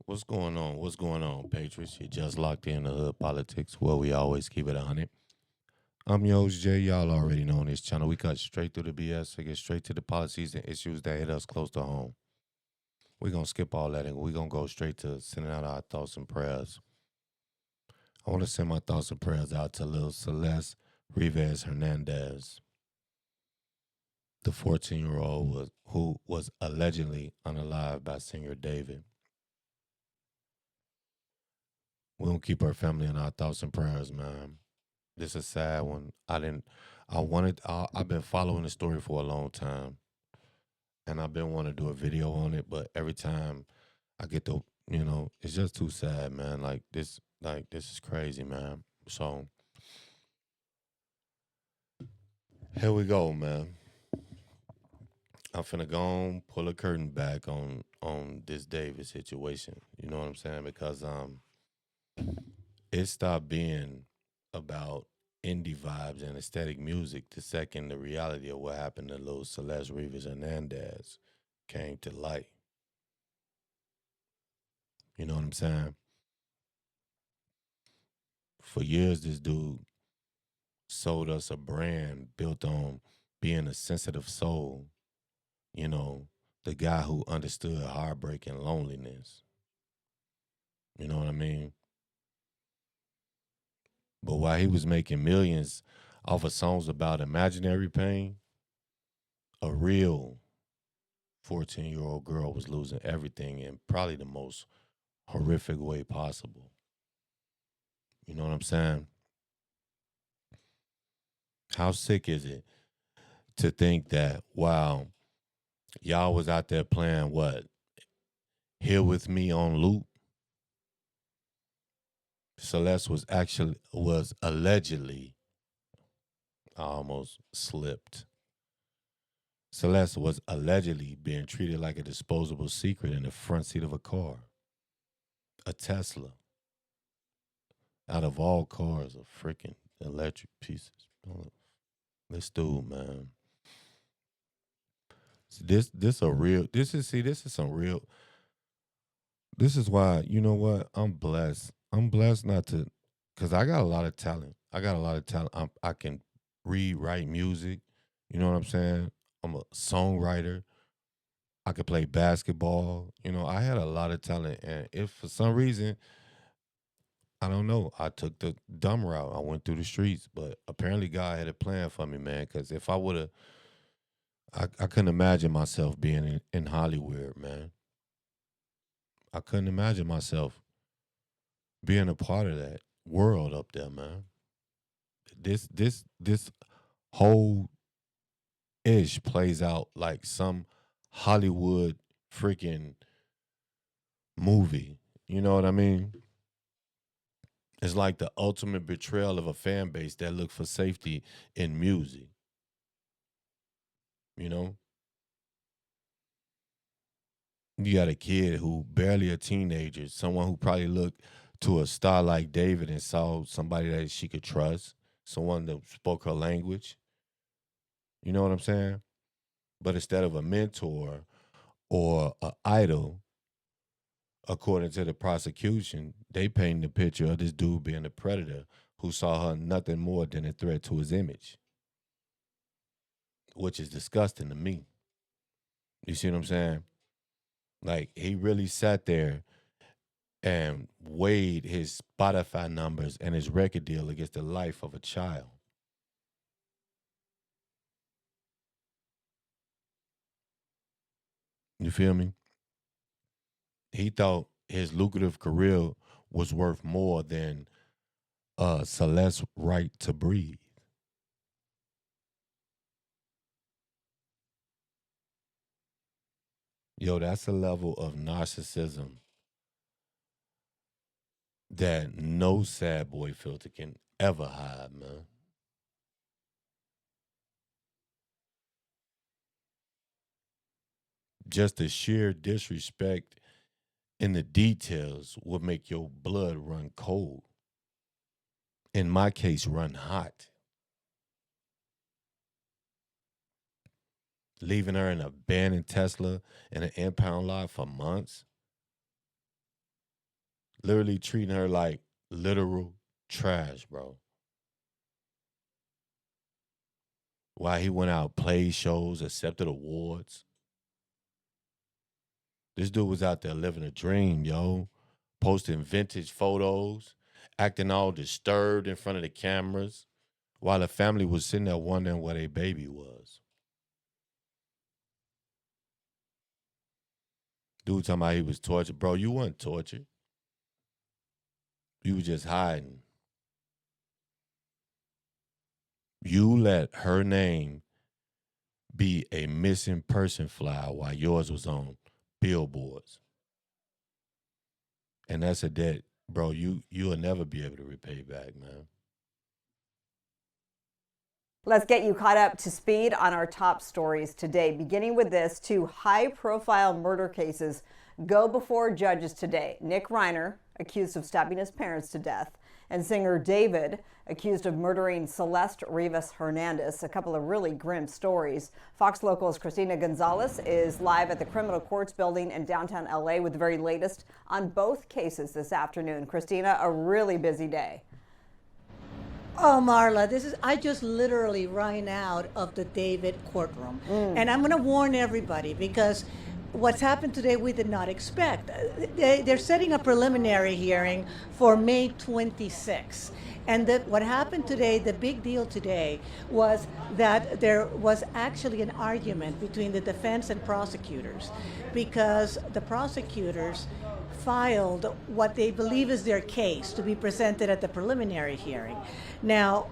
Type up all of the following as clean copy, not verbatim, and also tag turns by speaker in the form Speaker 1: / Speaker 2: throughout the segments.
Speaker 1: What's going on? What's going on, Patriots? You just locked in the hood politics where we always keep it on it. I'm your host, Jay. Y'all already know on this channel. We cut straight through the BS and get straight to the policies and issues that hit us close to home. We're going to skip all that and we're going to go straight to sending out our thoughts and prayers. I want to send my thoughts and prayers out to little Celeste Rivas Hernandez, the 14-year-old who was allegedly unalived by singer David. We're going to keep her family in our thoughts and prayers, man. This is a sad one. I've been following the story for a long time, and I've been wanting to do a video on it, but every time I get it's just too sad, man. This is crazy, man. So here we go, man. I'm finna go on, pull a curtain back on this David situation. You know what I'm saying? Because it stopped being about indie vibes and aesthetic music the second the reality of what happened to little Celeste Rivas Hernandez came to light. You know what I'm saying? For years, this dude sold us a brand built on being a sensitive soul, you know, the guy who understood heartbreak and loneliness. You know what I mean? But while he was making millions off of songs about imaginary pain, a real 14-year-old girl was losing everything in probably the most horrific way possible. You know what I'm saying? How sick is it to think that, wow, y'all was out there playing what? Here with me on loop. Celeste was allegedly, I almost slipped. Celeste was allegedly being treated like a disposable secret in the front seat of a car. A Tesla. Out of all cars, a freaking electric pieces. This dude, man. This a real this is some real this is why, you know what? I'm blessed. I'm blessed not to because I got a lot of talent. I got a lot of talent. I can read, write music. You know what I'm saying? I'm a songwriter. I could play basketball. You know, I had a lot of talent. And if for some reason, I don't know, I took the dumb route. I went through the streets. But apparently God had a plan for me, man. Because if I would have, I couldn't imagine myself being in Hollywood, man. I couldn't imagine myself being a part of that world up there, man. This whole ish plays out like some Hollywood freaking movie. You know what I mean? It's like the ultimate betrayal of a fan base that look for safety in music. You know, you got a kid who barely a teenager, someone who probably looked to a star like David and saw somebody that she could trust, someone that spoke her language. You know what I'm saying? But instead of a mentor or an idol, according to the prosecution, they paint the picture of this dude being a predator who saw her nothing more than a threat to his image, which is disgusting to me. You see what I'm saying? Like he really sat there and weighed his Spotify numbers and his record deal against the life of a child. You feel me? He thought his lucrative career was worth more than Celeste's right to breathe. Yo, that's a level of narcissism that no sad boy filter can ever hide, man. Just the sheer disrespect in the details would make your blood run cold. In my case, run hot. Leaving her in an abandoned Tesla in an impound lot for months. literally treating her like literal trash, bro. While he went out, played shows, accepted awards. This dude was out there living a dream, yo. Posting vintage photos, acting all disturbed in front of the cameras, while the family was sitting there wondering where their baby was. Dude talking about he was tortured. Bro, you weren't tortured. You was just hiding. You let her name be a missing person flyer while yours was on billboards. And that's a debt, bro. You'll never be able to repay back, man.
Speaker 2: Let's get you caught up to speed on our top stories today. Beginning with this, two high-profile murder cases go before judges today. Nick Reiner, accused of stabbing his parents to death, and singer David, accused of murdering Celeste Rivas Hernandez. A couple of really grim stories. Fox Local's Christina Gonzalez is live at the Criminal Courts building in downtown LA with the very latest on both cases this afternoon. Christina, a really busy day.
Speaker 3: Oh, Marla, I just literally ran out of the David courtroom. And I'm going to warn everybody because what's happened today we did not expect. They're setting a preliminary hearing for May 26th. And what happened today, the big deal today, was that there was actually an argument between the defense and prosecutors because the prosecutors filed what they believe is their case to be presented at the preliminary hearing. Now,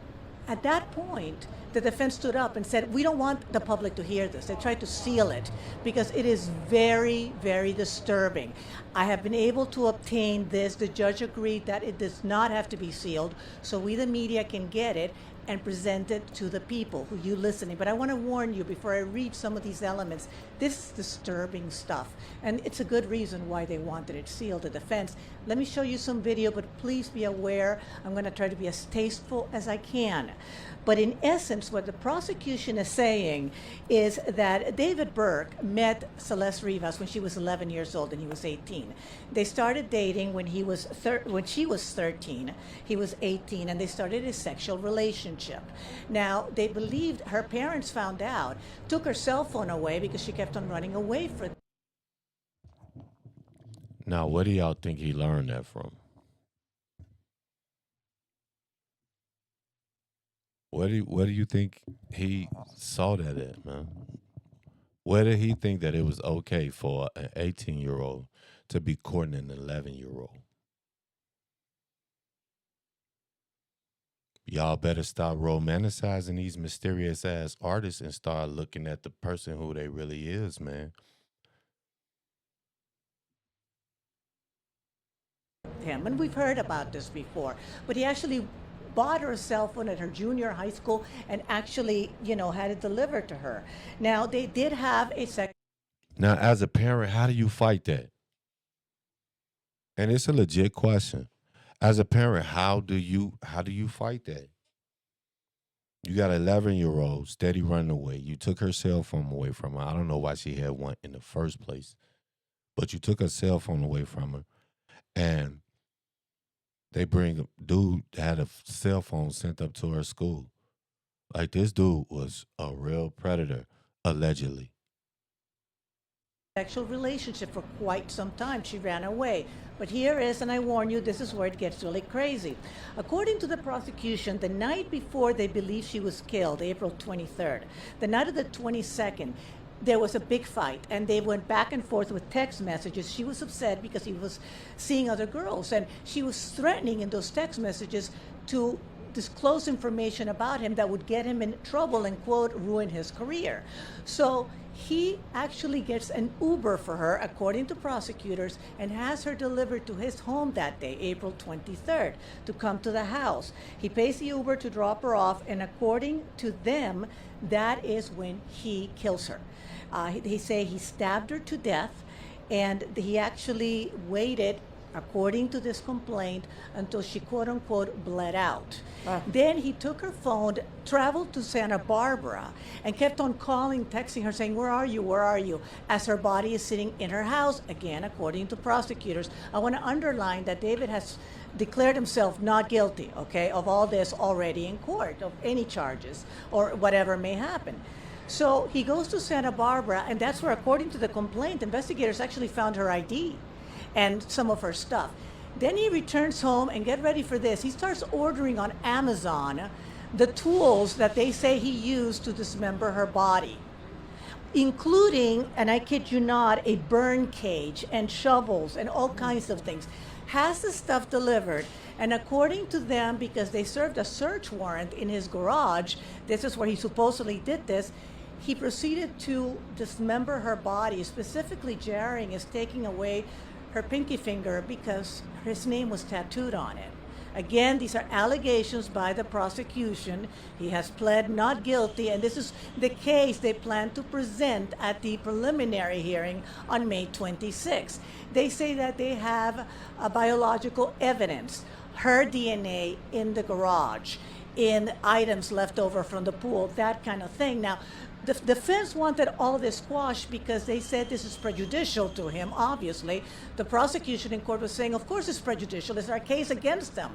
Speaker 3: at that point, the defense stood up and said, we don't want the public to hear this. They tried to seal it because it is very, very disturbing. I have been able to obtain this. The judge agreed that it does not have to be sealed, so we, the media, can get it and present it to the people who you listening. But I want to warn you before I read some of these elements, this is disturbing stuff. And it's a good reason why they wanted it sealed, the defense. Let me show you some video, but please be aware, I'm going to try to be as tasteful as I can. But in essence, what the prosecution is saying is that David Burke met Celeste Rivas when she was 11 years old and he was 18. They started dating when when she was 13, he was 18, and they started a sexual relationship. Now, they believed her parents found out, took her cell phone away because she kept on running away from.
Speaker 1: Now, where do y'all think he learned that from? Where do you think he saw that at, man? Where did he think that it was okay for an 18-year-old to be courting an 11-year-old? Y'all better stop romanticizing these mysterious ass artists and start looking at the person who they really is, man.
Speaker 3: Him, and we've heard about this before, but he actually bought her a cell phone at her junior high school and actually, had it delivered to her. Now, they did have a sex.
Speaker 1: Now, as a parent, how do you fight that? And it's a legit question. As a parent, how do you fight that? You got an 11-year-old steady running away. You took her cell phone away from her. I don't know why she had one in the first place, but you took her cell phone away from her, and they bring a dude had a cell phone sent up to her school. Like, this dude was a real predator, allegedly.
Speaker 3: Sexual relationship for quite some time. She ran away. But here is, and I warn you, this is where it gets really crazy. According to the prosecution, the night before they believe she was killed, April 23rd, the night of the 22nd, there was a big fight, and they went back and forth with text messages. She was upset because he was seeing other girls, and she was threatening in those text messages to disclose information about him that would get him in trouble and, quote, ruin his career. So he actually gets an Uber for her, according to prosecutors, and has her delivered to his home that day, April 23rd, to come to the house. He pays the Uber to drop her off, and according to them, that is when he kills her. They say he stabbed her to death, and he actually waited according to this complaint, until she quote unquote bled out.
Speaker 2: Ah.
Speaker 3: Then he took her phone, traveled to Santa Barbara, and kept on calling, texting her, saying, "Where are you? Where are you?" As her body is sitting in her house, again, according to prosecutors. I want to underline that David has declared himself not guilty, okay, of all this already in court, of any charges or whatever may happen. So he goes to Santa Barbara, and that's where, according to the complaint, investigators actually found her ID and some of her stuff. Then he returns home, and get ready for this. He starts ordering on Amazon the tools that they say he used to dismember her body, including, and I kid you not, a burn cage and shovels and all kinds of things. Has the stuff delivered, and according to them, because they served a search warrant in his garage, this is where he supposedly did this, he proceeded to dismember her body. Specifically, jarring is taking away her pinky finger because his name was tattooed on it. Again, these are allegations by the prosecution. He has pled not guilty, and this is the case they plan to present at the preliminary hearing on May 26. They say that they have biological evidence, her DNA in the garage, in items left over from the pool, that kind of thing. Now, the defense wanted all this squashed because they said this is prejudicial to him, obviously. The prosecution in court was saying, of course it's prejudicial, it's our case against them.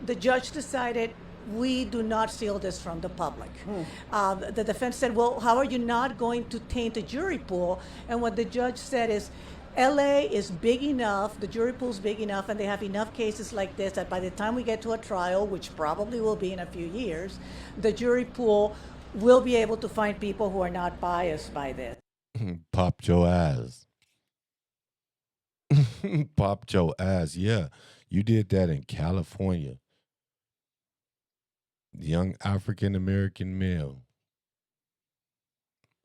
Speaker 3: The judge decided, we do not seal this from the public. The defense said, well, how are you not going to taint the jury pool? And what the judge said is, LA is big enough, the jury pool's big enough, and they have enough cases like this that by the time we get to a trial, which probably will be in a few years, the jury pool will be able to find people who are not biased by this.
Speaker 1: Pop your ass. Pop your ass. Yeah, you did that in California. Young African American male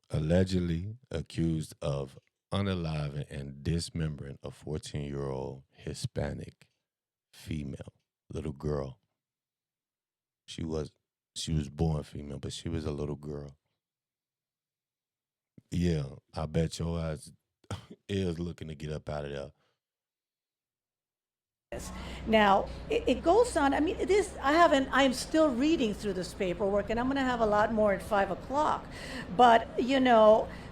Speaker 1: allegedly accused of unaliving and dismembering a 14-year-old Hispanic female little girl. She was born female, but she was a little girl. Yeah, I bet your ass is looking to get up out of there.
Speaker 3: Now, it goes on. I mean, it is, I'm still reading through this paperwork, and I'm going to have a lot more at 5 o'clock. But,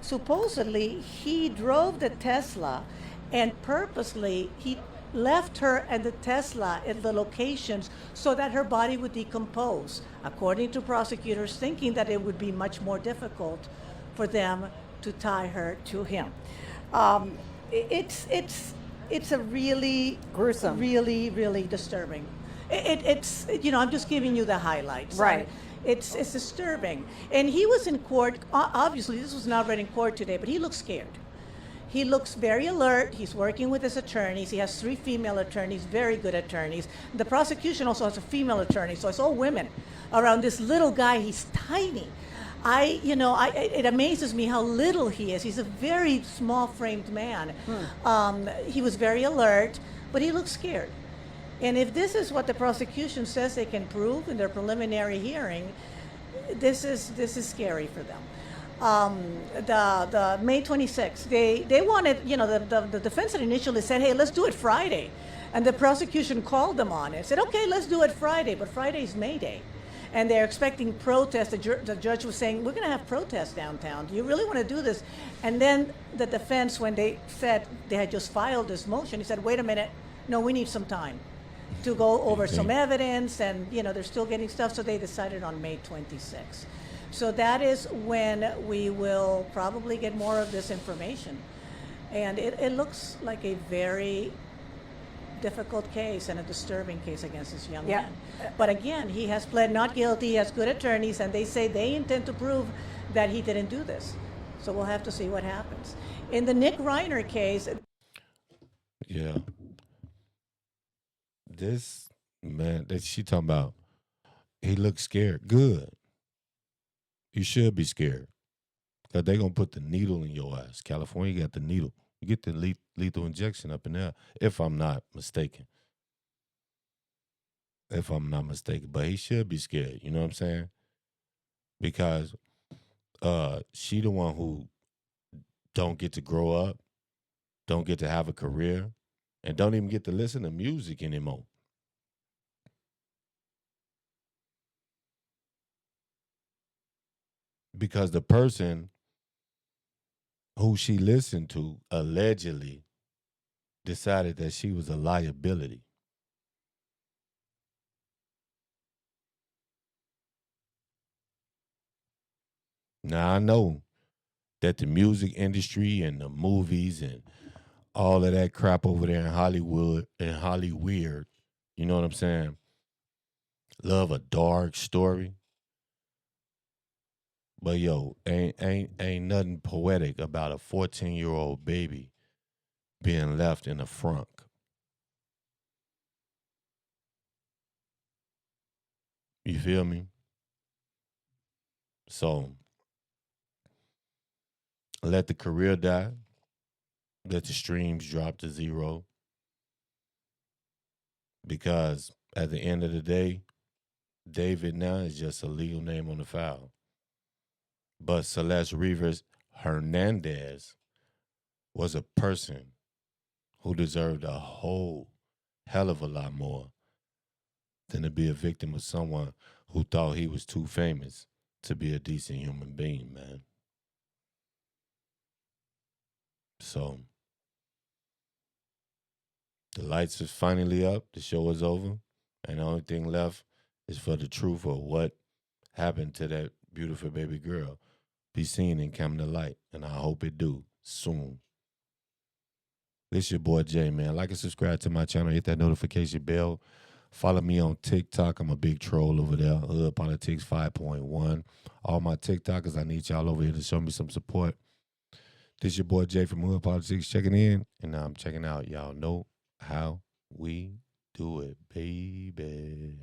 Speaker 3: supposedly he drove the Tesla, and purposely he left her and the Tesla at the locations so that her body would decompose, according to prosecutors, thinking that it would be much more difficult for them to tie her to him. It's a really
Speaker 2: gruesome,
Speaker 3: really disturbing. It's I'm just giving you the highlights.
Speaker 2: Right.
Speaker 3: It's disturbing. And he was in court. Obviously, this was not read in court today, but he looks scared. He looks very alert. He's working with his attorneys. He has 3 female attorneys, very good attorneys. The prosecution also has a female attorney, so it's all women around this little guy. He's tiny. It amazes me how little he is. He's a very small-framed man. He was very alert, but he looks scared. And if this is what the prosecution says they can prove in their preliminary hearing, this is scary for them. The May 26th, they wanted, the defense had initially said, hey, let's do it Friday. And the prosecution called them on it, said, okay, let's do it Friday, but Friday's May Day. And they're expecting protests. The judge was saying, we're going to have protests downtown. Do you really want to do this? And then the defense, when they said they had just filed this motion, he said, wait a minute, no, we need some time to go over some evidence, and they're still getting stuff, so they decided on May 26th. So that is when we will probably get more of this information. And it looks like a very difficult case and a disturbing case against this young man. But again, he has pled not guilty, he has good attorneys, and they say they intend to prove that he didn't do this. So we'll have to see what happens. In the Nick Reiner case...
Speaker 1: Yeah. This man that she talking about, he looks scared. Good. You should be scared. Because they're going to put the needle in your ass. California got the needle. You get the lethal injection up in there, if I'm not mistaken. But he should be scared, you know what I'm saying? Because she the one who don't get to grow up, don't get to have a career, and don't even get to listen to music anymore. Because the person who she listened to allegedly decided that she was a liability. Now I know that the music industry and the movies and all of that crap over there in Hollywood and Hollyweird, you know what I'm saying? Love a dark story. But yo, ain't nothing poetic about a 14-year-old baby being left in the front. You feel me? So let the career die, let the streams drop to zero, because at the end of the day, David now is just a legal name on the file. But Celeste Rivas Hernandez was a person who deserved a whole hell of a lot more than to be a victim of someone who thought he was too famous to be a decent human being, man. So the lights is finally up, the show is over, and the only thing left is for the truth of what happened to that beautiful baby girl be seen and come to light, and I hope it do soon. This your boy Jay, man. Like and subscribe to my channel. Hit that notification bell. Follow me on TikTok. I'm a big troll over there. Hood Politics 5.1. All my TikTokers, I need y'all over here to show me some support. This your boy Jay from Hood Politics checking in, and I'm checking out. Y'all know how we do it, baby.